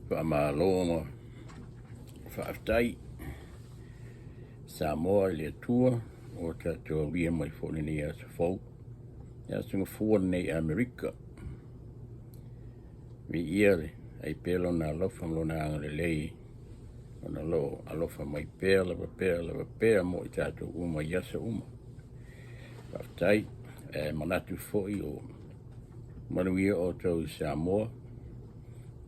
Malo ma whaaftai Samoa le tua o tatua wia mai whonini a sa fau. Ia sunga fua nei Amerika. Mi iare ai pelo na alofa mlona anga le lei. Ona lo alofa mai pela pea mo i tatua uma yasa uma. Whaaftai manatu foi o manuia o tau Samoa.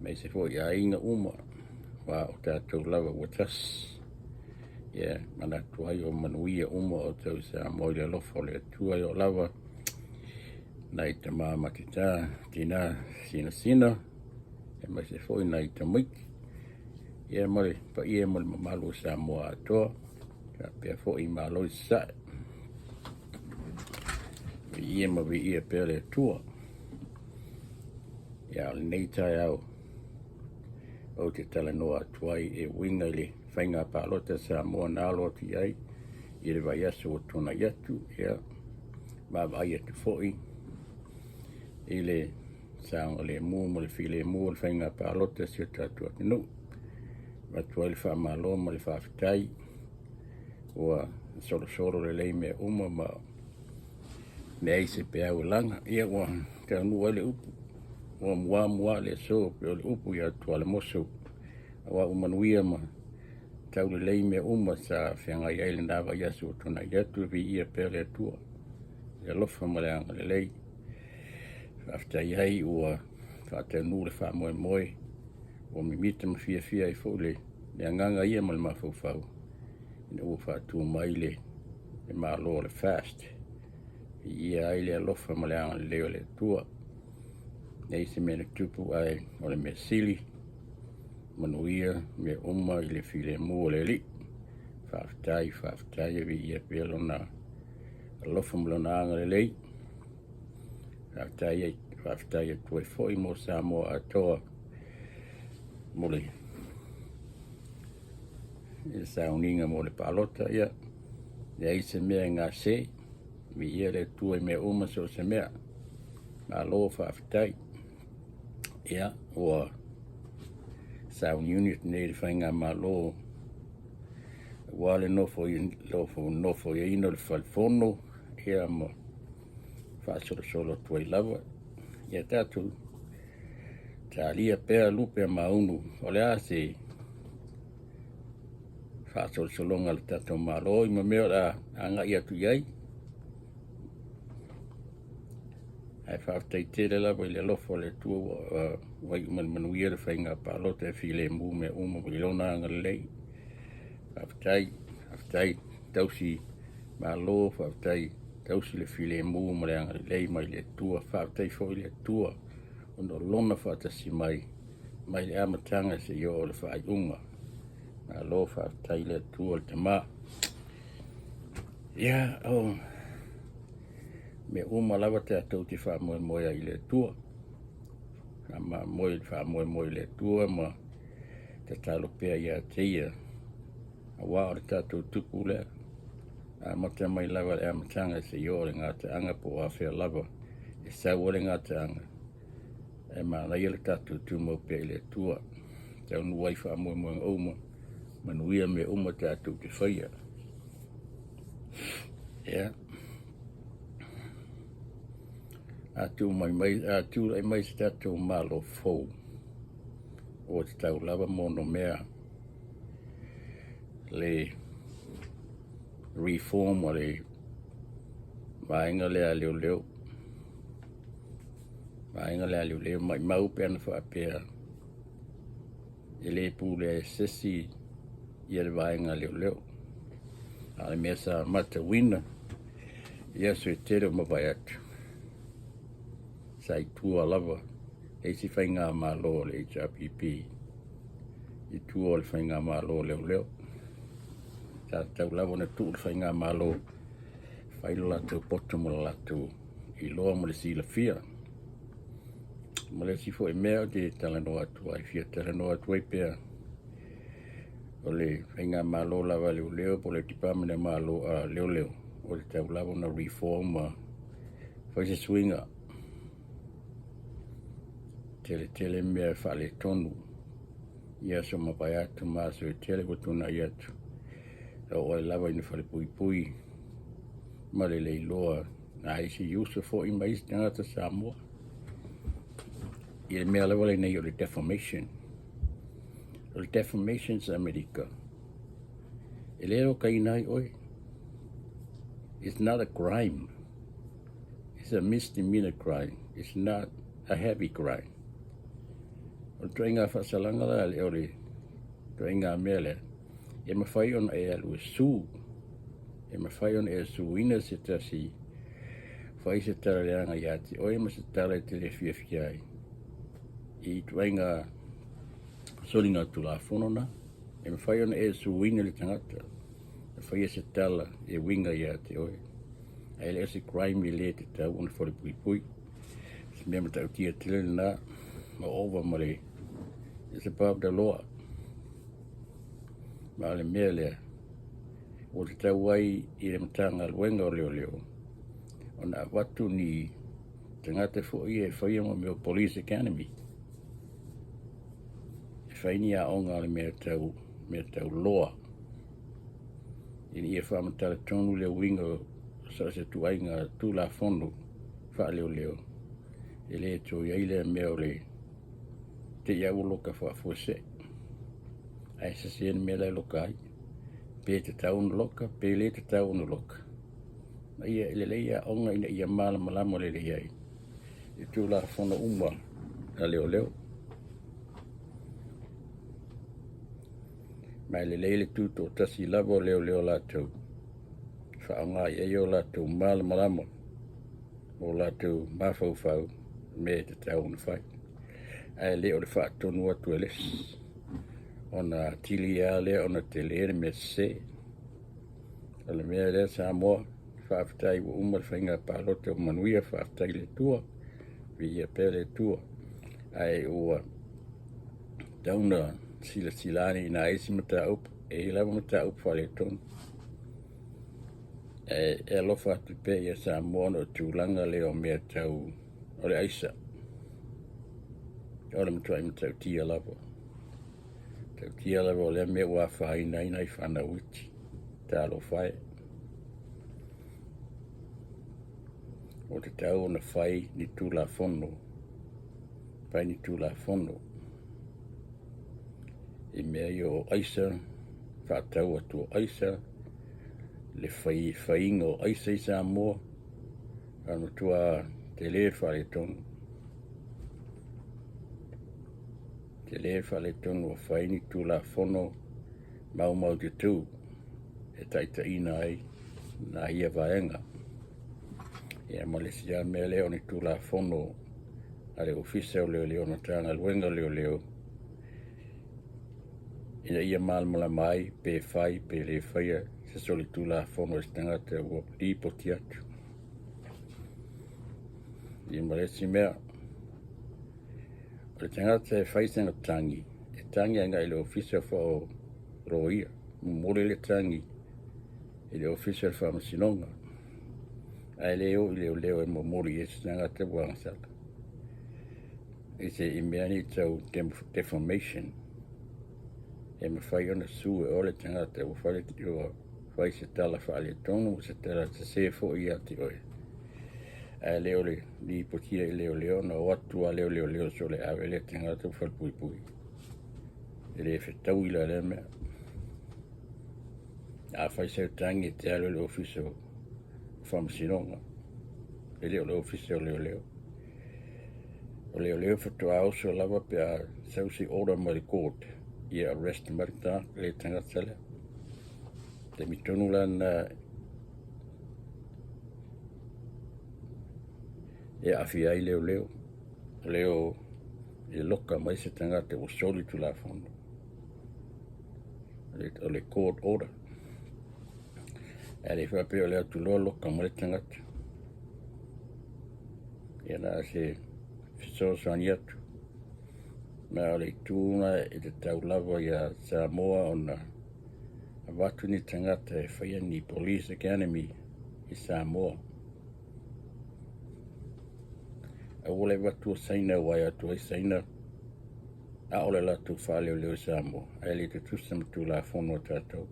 Mai se foi a inga uma. Wa o tatou lava watas. Ia, manatua o manuia uma o tau Samoa le alofa le tua o lava. Nai te māmakita, tina sina. E mai se foi nai te miki. Ia male, pa ia male mamalu Samoa atoa. Ka pia foi malo sasa'e. Ia ma vi ia pia le tua. Ia le nei tai au. O te tala noa atuai e winga le whainga palota Samoa nalo ti ai. I le vai aso o tona yatu. Ia, ma vai atu foi. I le saonga le mua mo le file mua le whainga palota si o tatua atunuu. Matua le wha malo ma le whaafitai. Ua solo le lei mea uma ma me aise pe au langa. Ia ua te anua le upu. Ua mua le so pe o le upu ia tua le moso. Ua umanuia ma tau le lei mea uma sa whianga iai le nawa yasu o tona iatu vi ia pe le atua. Ia lofa ma le anga le lei. After iai ua whaatau nu le wha moe. Ua mimita ma fiafia i fōle. Le anganga ia ma le mawhauwhau. Ina ua whaatua mai le malo le fast. Ia ai le alofa ma le anga le leo le tua. Nei se mena tupu ai o le mea sili. Manuia me uma i le file mua le li. Whaaftai vi ia pelo na alofa ma lona anga le lei. Whaaftai e tue foi mo Samoa atoa. Mole. E sauninga mo le palota ia. Ia se mea ngā se. Mi ia le tue mea uma so se mea. Malo whaaftai. Ia ua sound unit nei le whainga malo. Wale nofo i ino le whalfono. Ia mo whaasolo tuai lava. Ia tatu talia pea lupe a maunu. O le a se whaasolonga le tato malo. Ima mea la anga ia tu iai. Ai whaaftai tele lava i le lofo le tua wai manuia le whainga palota e file mu me uma i lona anga le lei. Whaaftai tausi malo, whaaftai tausi le file mu ma le anga le lei mai le tua. Whaaftai fo i le tua. Ono lona whaatasi mai le amatanga se yo o le whaiunga. Malo whaaftai le tua le tama. Ia, me uma lava te atou te wha moe ai le tua. Ma wha moe le tua ma te talo pea ia teia. A wā o le tatou tupu lea. A mata mai lava le amatanga se yo le ngata anga po awhia lava. E sau o le ngata anga. E ma lai le tatou tumo pea le tua. Tau nuai wha moe uma. Manuia me uma tatou te whaia. Yeah. Atu mai se tatou malo fou. O te tau lava mono mea. Le reform o le vaenga lea leo. Vaenga lea leo mai mau pēna whaapea. E le pū le sesi i le vaenga leo. Ale mea sa mata wina. Ia sui tele mawai atu. Sai tua lava. E si whainga malo le HRPP. I tua le whainga malo leo. Ta tau lava na tu le whainga malo. Whailo latu poto mo latu. I loa mo le fiafia. Mo le sifo e mea te talanoa atua. I fia talanoa atua i pea. O le whainga malo lava leo. Po le tipamene malo leo. O le tau lava na reform. Whaise swinga. Tele mea whale tonu. ia so mapai atu maso e tele ko tuna i atu. O e lava ina whare pui pui, ma le leiloa na isi iusa fo i mais tagata Samoa. I le mea lewa le nei o le defamation. O le defamation sa Amerika. E leo ka inai oi. It's not a crime. It's a misdemeanor crime. It's not a heavy crime. O toi ngā whasalanga la le o le toi ngā mea le. E mawhai on e alu e sū. E mawhai on e sū ina se tasi. Whai se tala le anga i ati. O e ma se tala e tele fiafia ai. I toi ngā solinga tu la whonona. E mawhai on e sū ina le tangata. E whai e se tala e winga i ati oe. E le se crime i le te tau ona whare pui pui. Se mea matau tia tele na. Ma over ma le. It's above the law. Ma le mea lea. O te tau ai i le matanga luenga o leo leo. O na watu ni tangata fo i e whaia mo meo Police Academy. E whaini a onga le mea tau loa. I e whamatala tonu leo winga sa se tuai ngā tūla whono wha leo leo. E le tō iai lea mea o le te iau loka fafo se. Ai sa sien mea lai loka ai. Pe te taunu loka, pe le te taunu loka. Ma ia ele leia onga ina ia mala malamo le leia ai. E tu la whona umwa na leo leo. Ma ele leile tuto'atasi lavo leo leo lātou. Whaonga i eo lātou mala malamo. O lātou mafaufau me te taunu whai. Ai leo le whaatonu atu e les. Ona tili a lea ona tele me se. Ole mea lea Samoa. Whaafitai wa umar whainga palota o manuia whaafitai le tua. Via pele tua. Ai ua tauna sila silani ina eisi mata up. E lava mata up whale tonu. E alofa atu pe ia Samoa no tūlanga leo mea tau. Ole aisa. Ole mtua ima tau tia lava. Tau tia lava o lea mea ua whaina ina i fanau iti. Tālo whae. O te tau ona whai ni tūla whono. Whai ni tūla whono. I mea i o aisa. Whaatau atu o aisa. Le whainga o aisa i Samoa. Ano tua tele whale tonu. Tele whale tonu o whaini tūla whono. Mau Tuto'u. E taita ina ai. Na ia vaenga. Ia Malaysia mea leo ni tūla whono. Ale ofisa o leo leo na tanga luenga leo leo. Ina ia malmala mai, pe whai, pe le whaia. Se soli tūla whono e tangata o lipo ti atu. Ia Malaysia mea. O le tangata e whaisanga tangi. E tangi anga i le ofisa whao roia. Mumore le tangi. I le ofisa wha masinonga. Ai leo i leo e momori e se tangata wangasaka. I se i mea ni tau defamation. E me whai ona su e ole tangata o whare ti o whai se tala whaale tonu se tala te se fo i ati oe. Ai leo le ni potia i leo na watua leo so le awe le tangata whare pui pui. E le whetau i la le mea. A whai se tangi te alo le ofisa o whamasinonga. E leo le ofisa o leo. O leo whatua au so lava pe a sausi order ma le court. Ia arrest marita le tangata le. Te mitonu lan e awhia i leo. Leo e loka mai se tangata o soli tu la whono. O le court order. E le whape o leo tu loka mai tangata. Ia na se fisosani atu. Ma o le tūna e te tau lava ia Samoa ona a watu ni tangata e whaia ni Police Academy i Samoa. A ole watu o saina wai atu e saina a ole latu whaaleo leo Samoa. Ai le te tusa matu la whono tātou.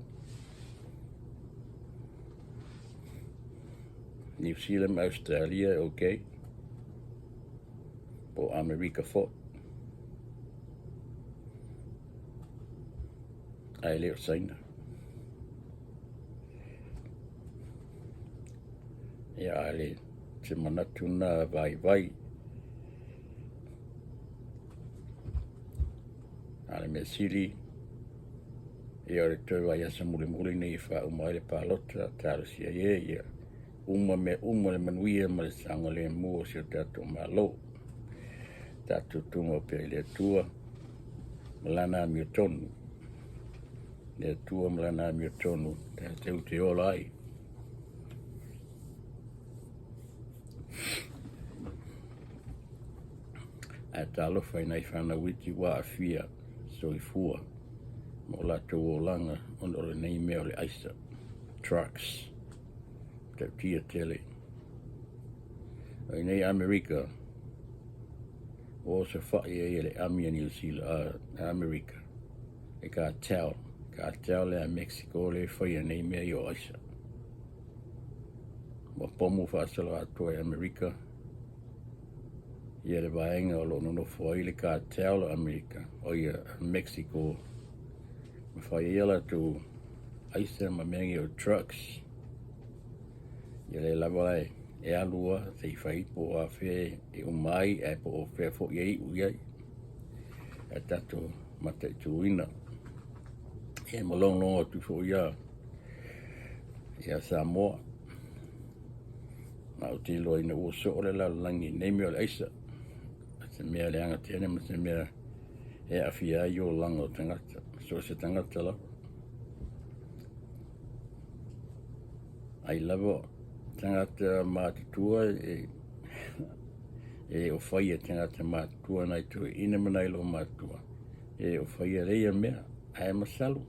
New Zealand, Australia, okay. Po Amerika fo. Ai leo saina. Ia ale te manatu na vai. Ale me sili. Ia ole toi vai asa mule nei wha umaile palota tāra sia ia. Uma le manuia ma le sanga le mua si o tātou malo. Tātou tunga pe le tua. Malana mi o tonu. Le tua malana mi o tonu. Tātou te ola ai. A talofa i nei fanau iti wa fiafia soifua. Mo latou o langa ono le nei mea o le aisa. Trucks. Tia tele. Ai nei Amerika o se whae e le amia New Zealand Amerika. E ka tau le a Mexico le whaia nei mea i o aisa. Wa pomu whaasala atua e Amerika. Ia le vaenga o lono no whai le ka tau le Amerika. O ia Mexico. Ma whaia ia la tu aisa ma mengi o trucks. Ia le lava e alua te i whai po a whē e umai e po o whē fo iei uiai. E tato mata i tuina. E malongo atu fo ia. Ia Samoa. Ma o te loa ina ua so o le lalolagi nei mea o le aisa. Se mea le anga tēne ma se mea e awhia i o langa o tangata. So se tangata la. Ai lava tagata matutua e o faia tagata matutua nai tu ina manai lo matua. E o faia reia mea ai masalu.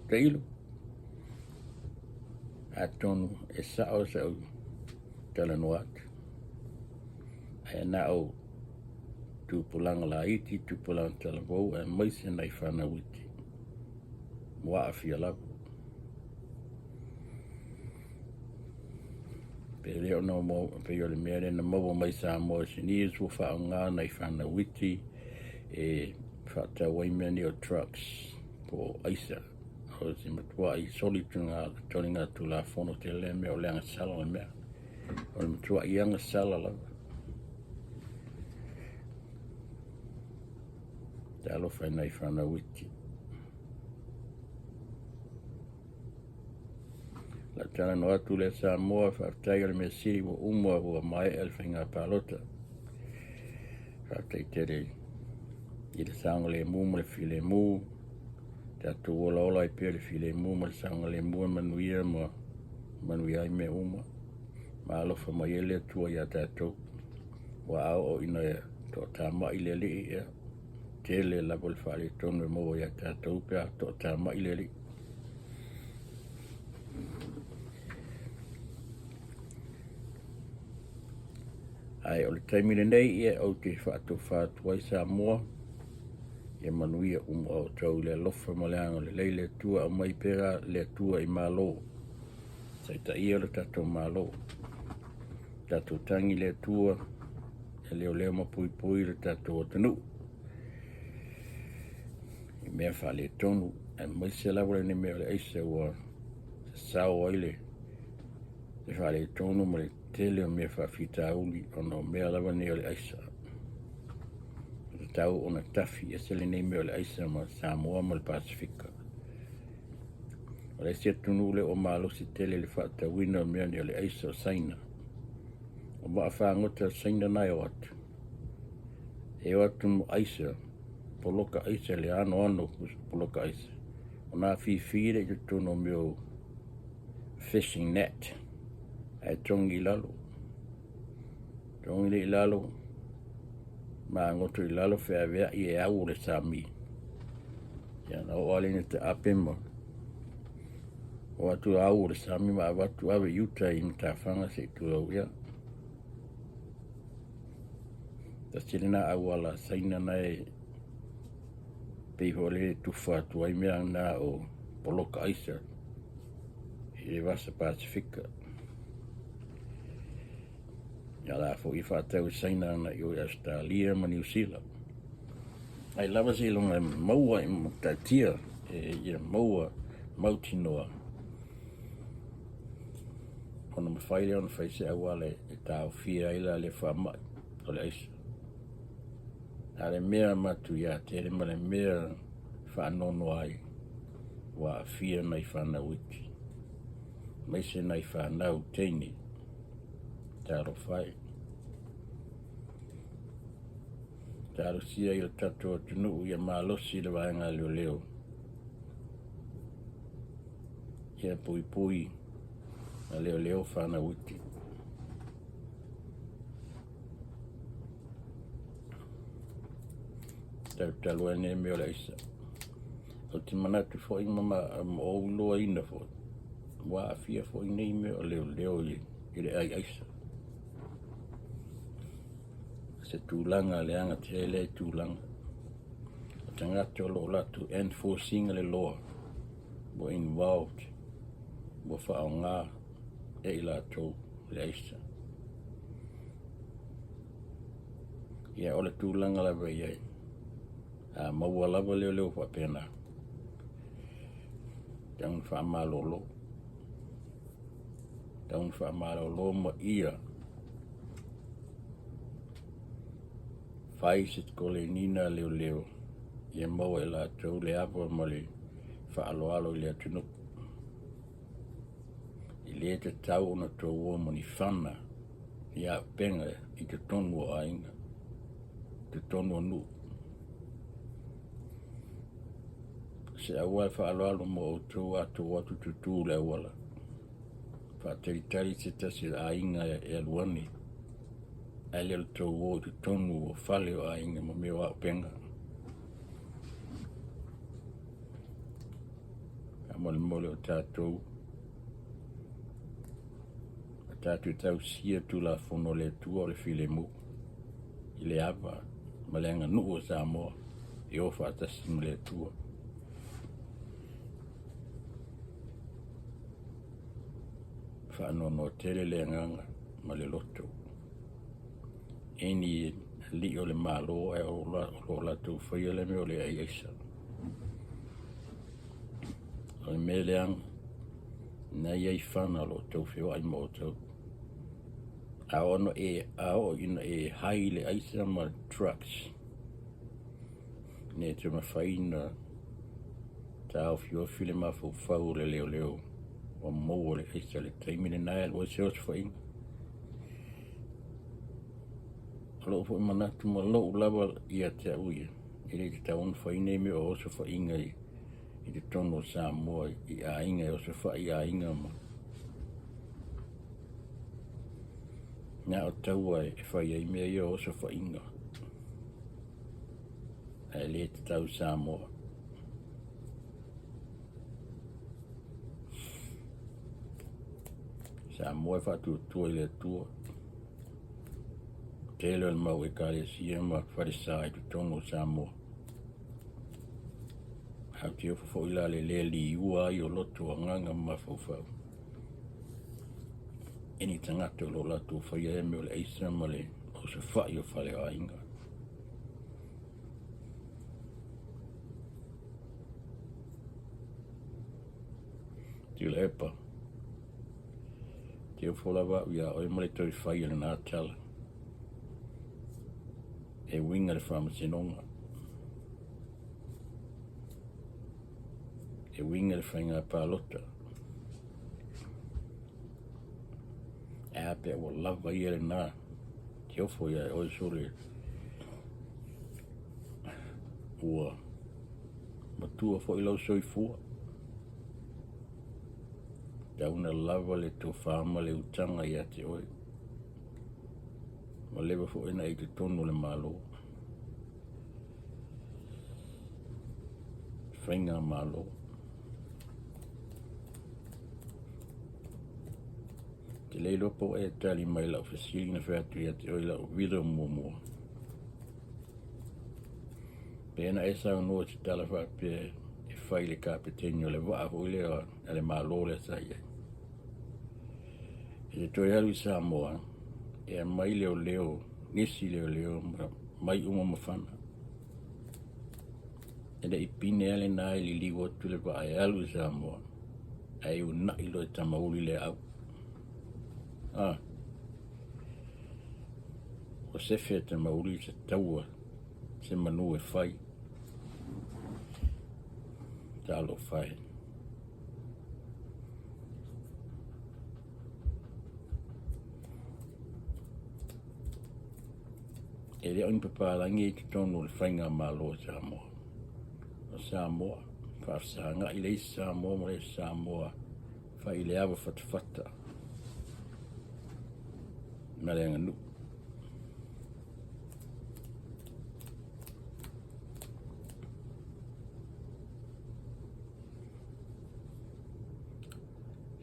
Teilu. Atonu e sa'o tele noat. Ai na o tupulanga la iti, tupulanga talavou, e maise nei fanau iti. Wa afia lapu. Pe leo no mo pe yo le mere na mo mai Samoa sini su fa nga nei fanau iti e fa ta wai many o trucks po aisa. O se matua I soli tunga toninga tu la fono tele me o le sala me. O matua I anga sala la. Talo fa nei fanau iti. La tana no atu le Samoa whaftaia le mesi wa umua hua mai elwhinga palota. Whaftai tere I le sanga le mua le file mu. Te atu ola ola I pia le file mu ma le sanga le mua manuia ma manuia I me uma. Ma alofa mai ele atua ia tātou. Wa au o ina e to tāma I le li ia. Tele labo le whale tonu e mua ia tātou pia to tāma I le li. Ai o le taimile nei ia au te whatua I Samoa. Ia manuia o tau le lofa maleanga le leile tua o mai pera le tua I Malo. Saita ia le tato Malo. Tato tangi le tua e leo mapui le tato atunuu. I mea whale tonu e mai se lawa ne mea le eise ua sao aile. Le whale tonu ma le tele o mea whawhita uli o no mea lawa ne o le aisa. Le tau o na tafi e sele ne mea o le aisa ma Samoa ma le Pasifika. O le sia tunu le o malo si tele le whata wina o mea ne o le aisa o saina. O maa whangota saina nai o atu. E o atu mo aisa, poloka aisa le ano poloka aisa. O nā fiafia I tono meo fishing net. Ai tongi lalo. Tongi le lalo. Ma ngoto I lalo fe avea I e au le sami. Ia na o alina te apema. O atu au le sami ma watu awe yuta I mtawhanga se Tulou ia. Ta silina au ala saina nei pei ho le tufa atu ai mea na o poloka aisa i le vasa Pasifika. Ia la fo i whātau saina ana i o Australia ma New Zealand. Ai lava si longa maua i mutatia ia maua mautinoa. Ona mawhaile ona whaise awa le taufia ila le whamai o le aisa. A le mea matu ia tere ma le mea whaanono ai wa fia nei fanau iti. Maise nei fanau teini taro whai. Taro sia i le tato atunuu ia malosi le vaenga leo leo. Ia pui pui a leo leo fanau iti. Tau ane meo la isa. O te manatu fo i mama o uloa ina fo. Wa a fia fo i nei meo leo leo i le ai aisa. Se tūlanga le anga tele tūlanga. O tangata o lo latu enforcing le law. Bo involved. Bo whao ngā e la tō le aisa. Ia o le tūlanga la vai ai. A maualuga leo leo whapena. Taun whamalolo. Taun whamalolo ma ia. Whai sit ko le nina leo leo. Ia mau e la tau le awa ma le whaaloalo le atunuu. I le te tau ona tō o mani whana. Ia penga i te tonu o ainga. Te tonu o nu. Se awal whaaloalo mo o tō atu tutu le awala. Whateritari se tasi ainga e aluani. Ai le tō o te tonu o whale o ainga mo meo au penga. A mole o tātou. A tātou tau sia tu la fono le tua o le filemu. I le ava. Ma le aganu'u o Samoa. I o whaatasi ma le tua. Whaanono tele le nganga ma le loto. Eni li o le malo e o la tau whaia le me o le aemaise. O le me leang na iei whana lo tofi o ai moto. A ono ina e hai le aisa ma trucks. Ne te mawhaina tau fio file mafu fau le leo leo. O mo le aisa le taimine nai o se os whainga. Alo fo manatu ma lo lava ia te uia. Ele te taun whaine me o oso whainga i te tono Samoa i a inga o se whai a inga ma. Nga o taua e whai ai mea i o oso whainga. A le te tau Samoa. Samoa whatu tua i le tua. Tele o mau e kare sia ma Folasaga i te tono Samoa. Hau te ofa fo ila le li ua i o loto a nganga ma fau. Eni tangata o lo lato whaia e me o le eisa ma le o se whai o whale a inga. Te le epa. Te o wholava ia o e male tau whaia le nā tala. E winga le whamasinonga. E winga le whainga palota. E ape o lava i ele nā. Te ofo ia o sore. Ua. Matua fo ilau soifua. Tauna lava le tō whama le utanga i ate oi. Ma lewa fo ina i te tono le malo. Whainga malo. Te leilo po e tali mai lau whasiri na whātui ate oi lau vira mua. Pena e sa no te tala fa pe e fai le kapiteni o le waa ho le o le malo le sa ia. E toi alu I Samoa e mai leo nisi leo mai uma mawhana. E le ipine ale na li liwa tu le waa e alu I Samoa ai u na ilo e tamauli le au. O se fea tamauli se taua se manu e fai. Talo fai. E le on papalangi te tonu le whainga malo Samoa. O Samoa, whaafsanga I le Samoa mo le Samoa, whai le awa whatawhata. Ma le aganu'u.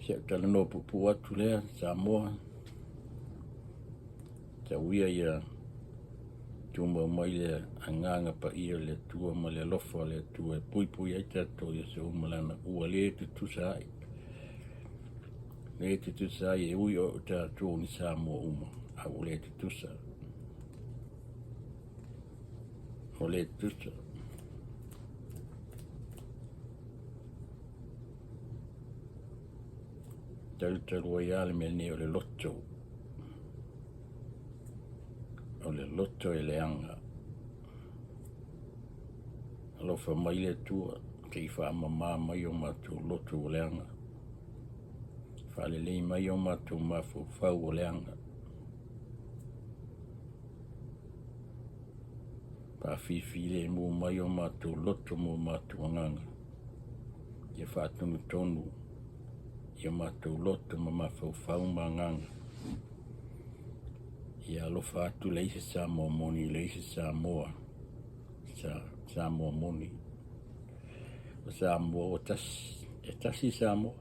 Se tala no pupu atu lea Samoa. Te uia ia tuma mai le anganga paia le tua ma le lofa le tua e pui ai tato ia se umalana ua le tutusai. Le tutusai e ui o tato ni Samoa uma. Au le tutusa. O le tutusa. Tautaru ai ale me ne o le loto. O le loto e le anga. Alofa mai le tua, kei wha mama mai o matu loto o le anga. Wha le lei mai o matu mafu fau o le anga. Pa fifile mu mai o matu loto mu matu anganga. Ia wha tonu. Ia matu loto ma mafu fau manganga. Ia alofa atu leise Samoa moni, leise Samoa. Samoa moni. O Samoa o tasi Samoa.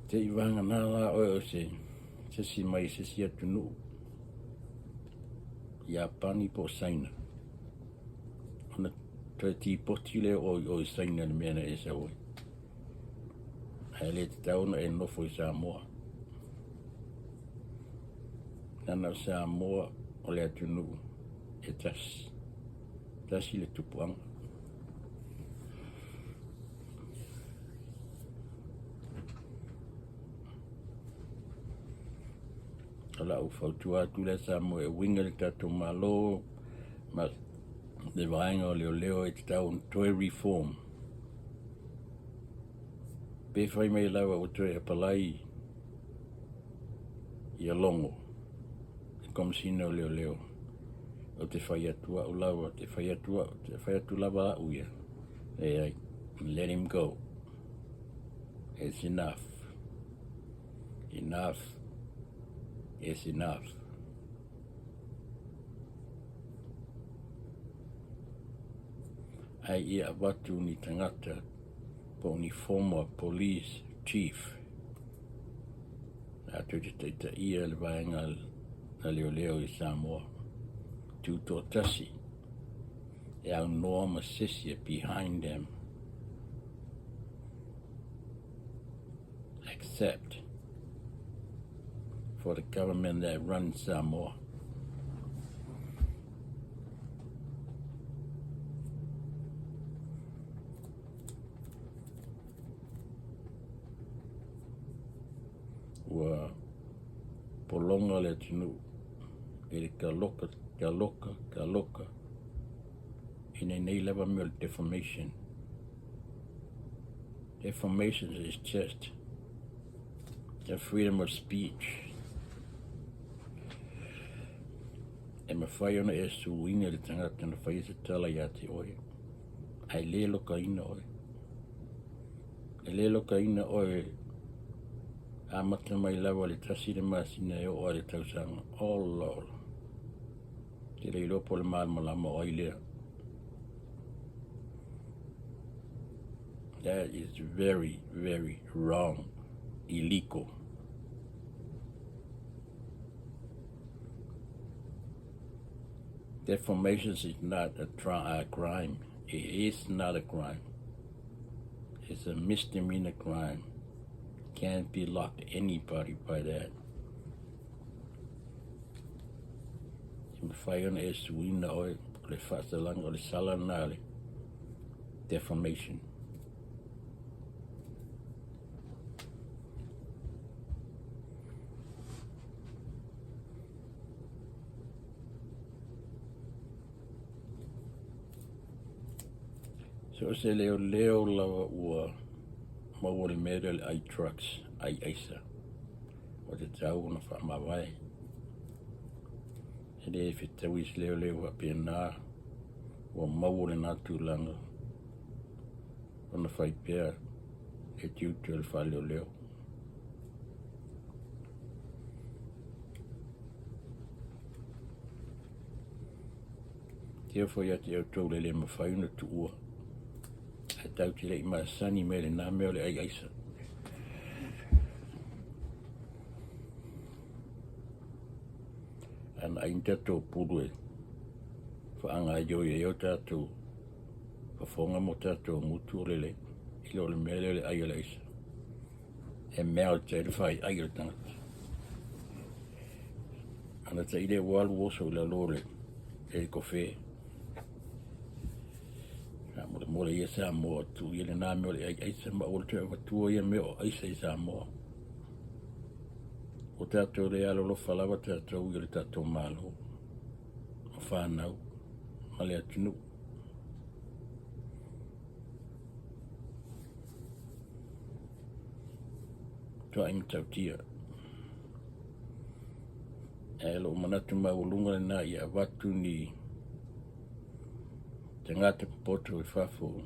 Te iwanga nala o se si mai se si atunuu. Ia pani po saina. Ona toi ti poti le o saina le mena e sa oi. Hele te tauna e nofo I Samoa. Nana Samoa o le atunuu e tasi le tupuanga. Ala u fautua tu le Samoa e winga le tato malo ma le vaenga o leo e te tau toi reform. Pe fai mai lawa o toi apalai ia longo. Komisina o leo. O te whai atua o lawa, te whai atu lawa a uia. E let him go. It's enough. Enough is enough. Ai ia watu ni tagata po ni former police chief. Atu te teita ia le vaenga na leo I Samoa. Tuto'atasi. E au norma sisia behind them. Except for the government that runs Samoa. Ua polonga le atunuu. E ka loka. In a nei level mil defamation. Defamation is just the freedom of speech. E mawhai ona e suinga le tangata na whai se tala ia te oe. Ai le loka ina oe. E le loka ina oe a mata mai lawa le tasi le masina e o le tausaga. Oh Lord. Te le lopo le malama o ai lea. That is very, very wrong. Illegal. Deformations is not a crime. It is not a crime. It's a misdemeanor crime. Can't be locked anybody by that. Mawhai e suina oe, le whaasalanga o le sala nale. Deformation. So se leo lawa ua maua le mea le ai trucks, ai aisa. O te tau na whaamawai. E le e tawis leo api nā, ua maua le nā tūlanga. O na whai pēr, e tiutu le wha leo. Tia whai ati au tau le mawhai una tu ua. E tau te lei maa sani me le nā mea le ai aisa. Ana ai tatou pulu e whaanga yo e o tatou whafonga mo tatou mutu o lele ilo le mele le ai ala isa. E mea o te le whai ai ala tangata. Ana ta ide walu oso ila lore e kofie. Mole ia sa moa tu ia le nā mea le ai aisa ma o te watua ia mea o aisa i sa moa. O tatou le alo lo whalawa tatou i le tatou malo. O fanau, ma le atunuu. Tua ima tautia. E lo manatu maualuga na ia watu ni tagata poto e fafo.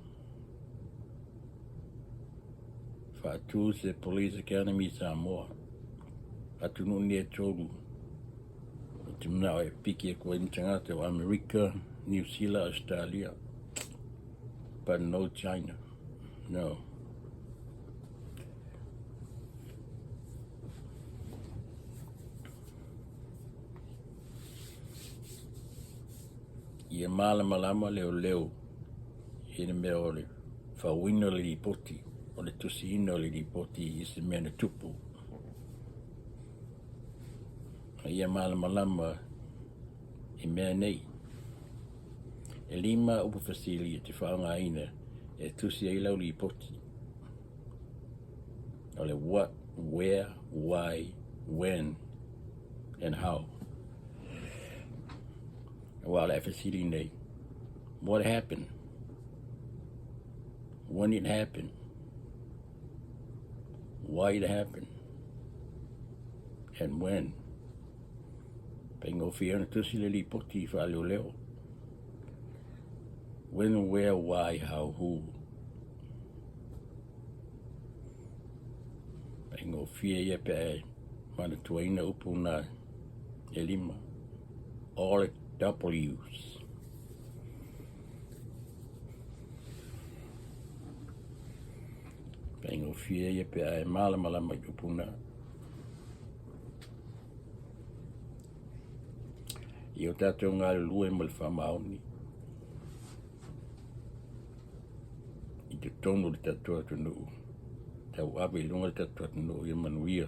Whaatu se Police Academy Samoa. Atunuu ni e tolu. O te mnao e piki e kua tagata o Amerika, New Zealand, Australia. But no China. No. Ia malama leo. Ia mea o le whawino le ripoti. O le tusino le ripoti i se mea na tupu. Ia malama i mea nei. E lima upu fasili te whaanga ina e tusi ai lau ripoti. O le what, where, why, when, and how. While at facility nei, what happened? When it happened? Why it happened? And when? Faigofie na tusi le ripoti fa leo. When, where, why, how, who? Faigofie ia pe matutua ina upu na e lima. All W's. Faigofie ia pe ai malama i upuna. I o tatou ngā lue mo le whamaoni. I te tonu le tatou atunuu. Tau awe i lunga le tatou atunuu i manuia.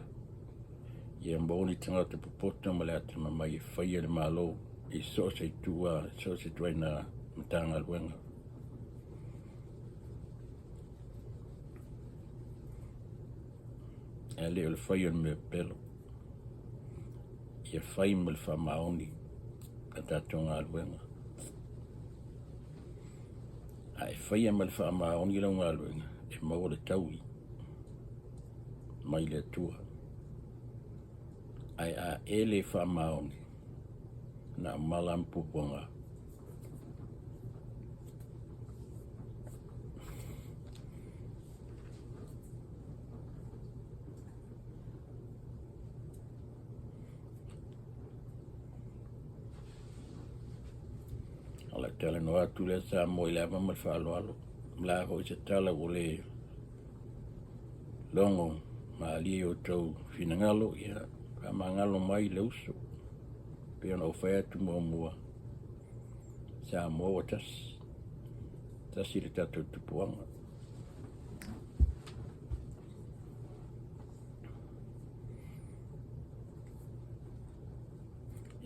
Ia mboni tangata popota ma le ata mamai e whaia le malo. I so se tua na matanga luenga. E leo le whaia me pelo. Ia whai mo le whamaoni. Ka tatou ngā luenga. A e whaia mo le whamaoni lau ngā luenga. E maua le taui. Mai le tua. Ai a ele whamaoni. Na malampu ponga. Ala tala no atu le sa mo ile ama malfalo. Mla ho se tala ole longo ma ali o tau finangalo ia ka mangalo mai le uso. Pia no fea tu mua. Samoa tasi le tatou tupuanga.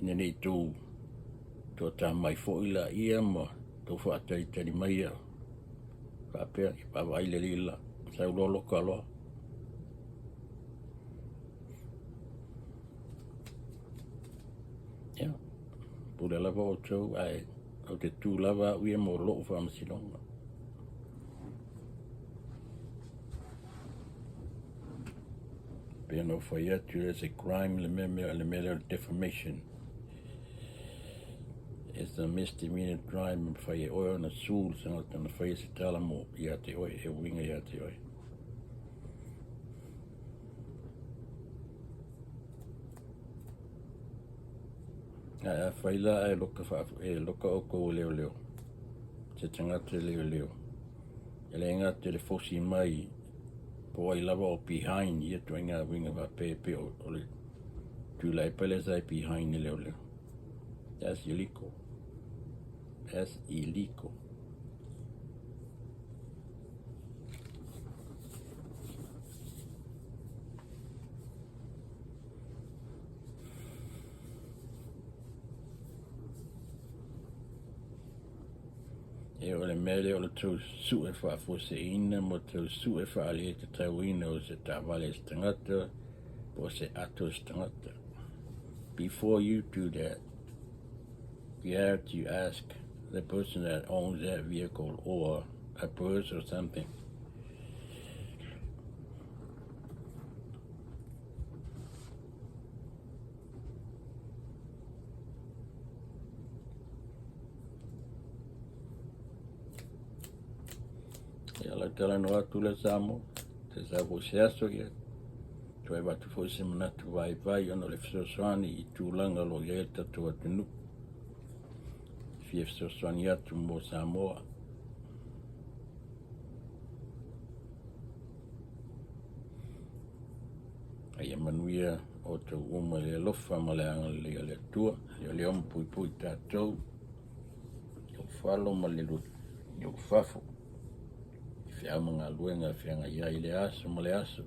Ina nei tō tā mai fo'ila ia ma tō whaataitari mai a whapea I pawa aile lila sau lolo kaloa. Ia, pule lava o tau ai o te tū lava uia mo loo whamasilonga. Pea no whai atu as a crime le mea defamation. It's a misdemeanor crime whai e oe na sūl sanga tana whai se tala mo ia te oe, e winga ia te oe. A whai la e loka o kou leo leo. Te tangata leo leo. E le ngā te le fosi mai po ai lava o behind ia tu inga winga wa pepe o le tūlai pele sai behind leo leo. That's illegal. That's illegal. E o le mele o le tau sue fafo se ina mo tau sue fa le te tau ina o se tavale stangata po se ato stangata. Before you do that, you have to ask the person that owns that vehicle or a purse or something. Ia la tala no atu le Samoa, te sabo se aso ia. Toi watu fo se manatu vai ono le fisosoani I tūlanga lo ia tatu atunuu. Fisosoani atu mo Samoa. Ai manuia o tau uma le lofa ma le anga le tua, le omu pui tātou. Iau whalo ma le lutu, iau fafo. Fia mga luenga fianga ia I le aso ma le aso.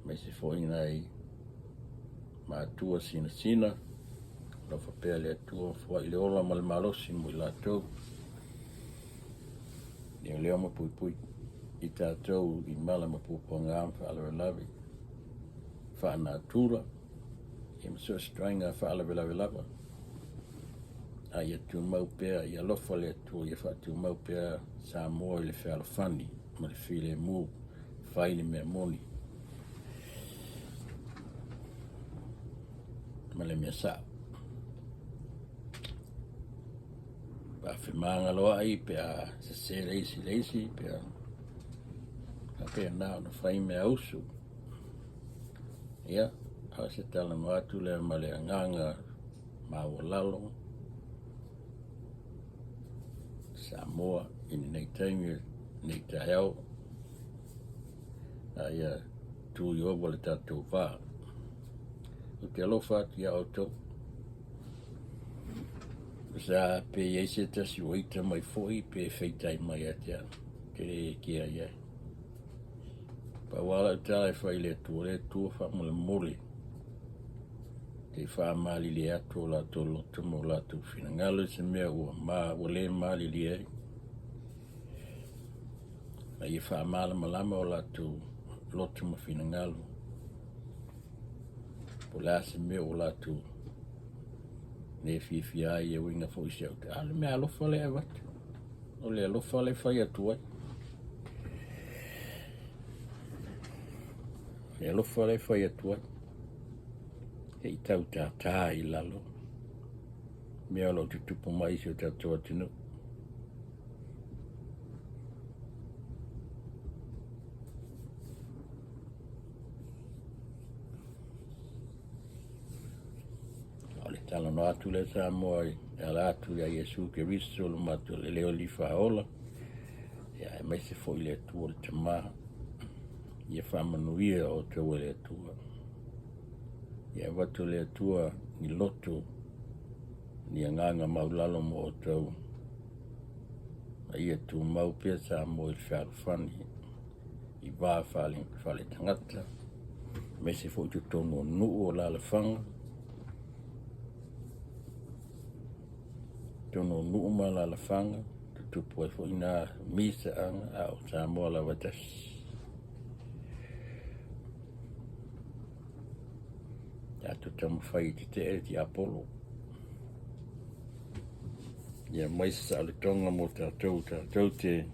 Mai se foina I matutua sina, lo whapea le atua fua I le ola ma le malosi mo I Lutau. Leo ma pui I tātou I mala ma puponga am whaalawelawi. Whaanatura, I mso strainga whaalawelawi. Ai atu mau pea, I alofa le atua, I whaatu mau pea Samoa I le whealawhani, ma le while mu, whaile mea moni. Ma le mea saa. Pa whimanga loa ai pea se leisi, pea nao na whai mea usu. Ia, a se tala no atu le ma le nganga maualuga. Samoa in nei taimi nei taheo ia tu yo wale tatou wha o te alofa ati a oto sa pe eise tasi waita mai foi pe feitai mai atia te kia ia pa wala tala whai le tua wha mole mole te wha mali le ato la to loto mo la to finangalo se mea ua ma wale mali le ai. Ma i wha mala malama o la to loto mo finangalo. Po la se mea o la to ne fiafia I winga fo I seu. Ale mea alofa le awatu. O le alofa le whai atu ai. Le alofa le whai atu ai. E tau tā I lalo. Mea lo tutupu mai se o tatu atunuu. O le tala no atu le Samoa I ala atu ia Iesu ke riso lo matu le leo li whaola. Ia aemaise fo I le atua le tamaha. Ia whamanuia o te ue le atua. Ia watu le atua ni loto ni anganga maulalo mo o tau. Ia tu mau pia sa mo i whaarufani i wā whale tagata. Me se fo tu tonu nuu o lalafanga. Tonu nuu ma lalafanga. Tupu e fo ina misa anga au sa mo la watasi. Ya tu tamu whai te e ti Apollo. Ia mai sa le tonga mo tātou te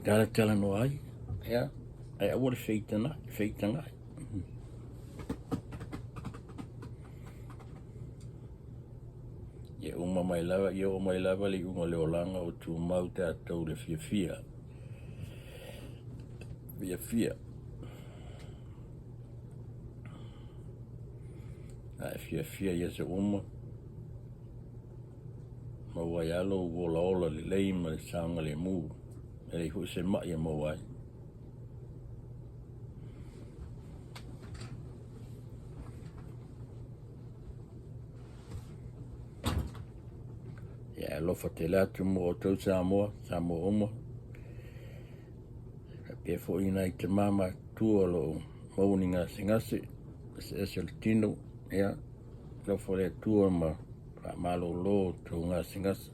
tala no ai. Ia, ai awara whaitanga. Ia uma mai lava li unga leolanga o tu mau tātou le fiafia. Ai fiafia ia se uma. Mawai alo ola le lei ma le saunga le mu. E le hu se mai a mawai. Ia lofa te latu mo o tau Samoa uma. Pia fo ina i te mama tua lo mauni ngase. Se le tino. Ia lofa le tua ma malo lo tau ngase.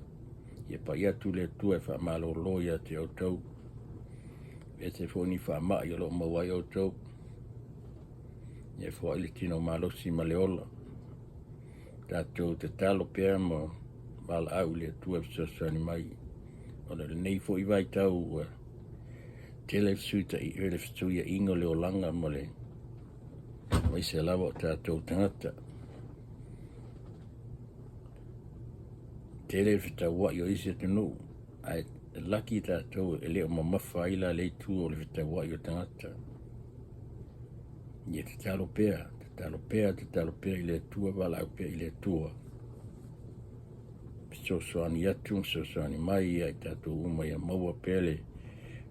Ia paia tu le tua fa malo lo ia te o tau. E se fo ni fa ma ia lo mawai o tau. Ia fo ili tino malo si maleola. Tātou te talo pia ma mal au le tua sasani mai. Ona le nei fo i vai tau tele suita i ele fituia ingo le olanga ma le mai se lava o tātou tagata. Tele fita wa yo isi atunuu. Ai laki tātou e leo mamafa ila le tu o le fita wa yo tagata. Ia te talo pea i le tua wala au pea i le tua. Sosoani atu, sosoani mai ai tātou uma ia maua pele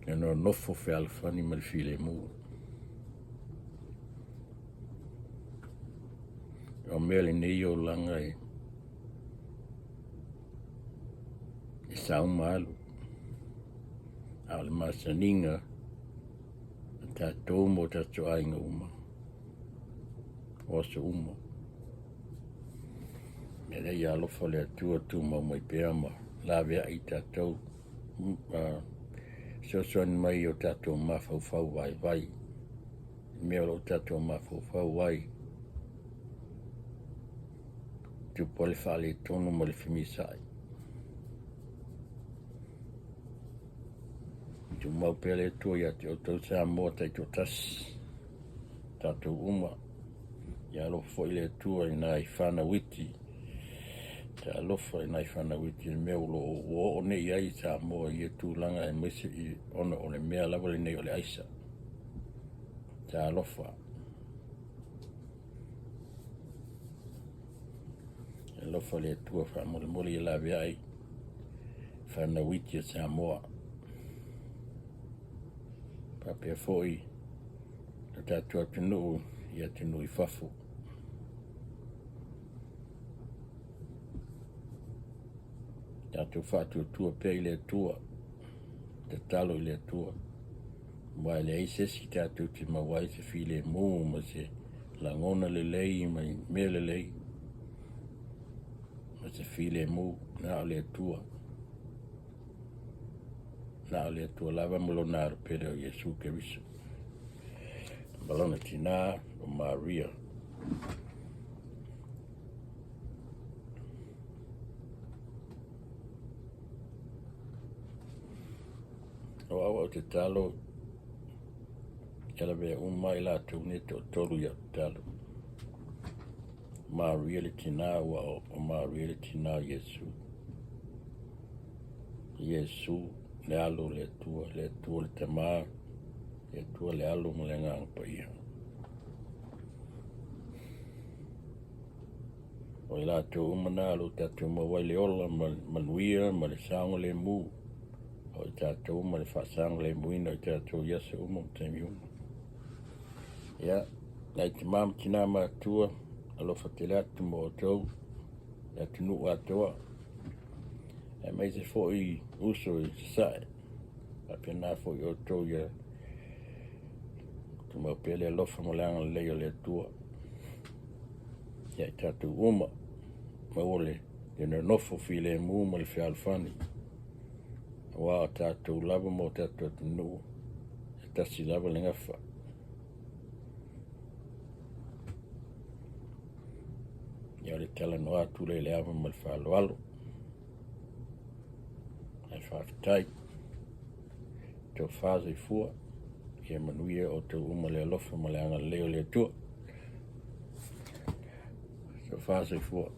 le no nofo fe alfani ma le file mu. O mea le nei o langa e sauma alu. Au le masaninga tātou mo tātou ainga uma. Oso uma. Me rei alofa le atua tu mau mai pea ma la avea i tātou. Sosoani mai o tātou mafau vai. Mea o tātou mafau vai. Tu pole whale tonu ma le whimisai. Tu mau pele tua ia te o tau Samoa tai Tuto'atasi. Tātou uma. Ia alofa i le tua i nai whanawiti. Te alofa i nai whanawiti le mea ulo o ne i ai Samoa i e tūlanga e maise i ona o le mea lava le nei o le aisa. Te alofa. E lofa le tua whamole i la avea i whanawiti a Samoa. Papea foi le tātou atunuu i atunuu i fafo. Tātou whātua tua pia i le tua. Te talo i le tua. Mai le aisesi tātou te mawai se file mō ma se langona le lei mai mea le lei. Ma se file mō na o le tua. Na o le tua lava molo naro pere o Yesu Keriso. Balona tina o Maria. O awa o te talo Ela vea mai la tūne to toru ia talo. Maria le tina wa o Maria le tina Yesu. Yesu le alo le tua le tama le tua le alo mo le ngang paia. O la tu umana lo tatu mo wai le ola manuia ma le sango le mu. O tatu ma le fasang le muina o tatu Yesu mo temiu. Ya Nai te mam tina matua, alofa te leatu mo tau, atunuu atoa. Aemaise fo I uso I sasa'e. Apena fo I o tau ia. Tuma pele alofa mo le anga leo le atua. Ia I tatu uma. Maole. Ina nofo file mu ma le fialfani. Wa tatu lava mo tatu atunuu. Tasi lava le ngafa. Ia le tala no atu le ava ma le whaaloalo. Ai whaafitai. Tau whaze fua. Ia manuia o tau uma le alofa ma le anga leo le atua. Tau whaze fua.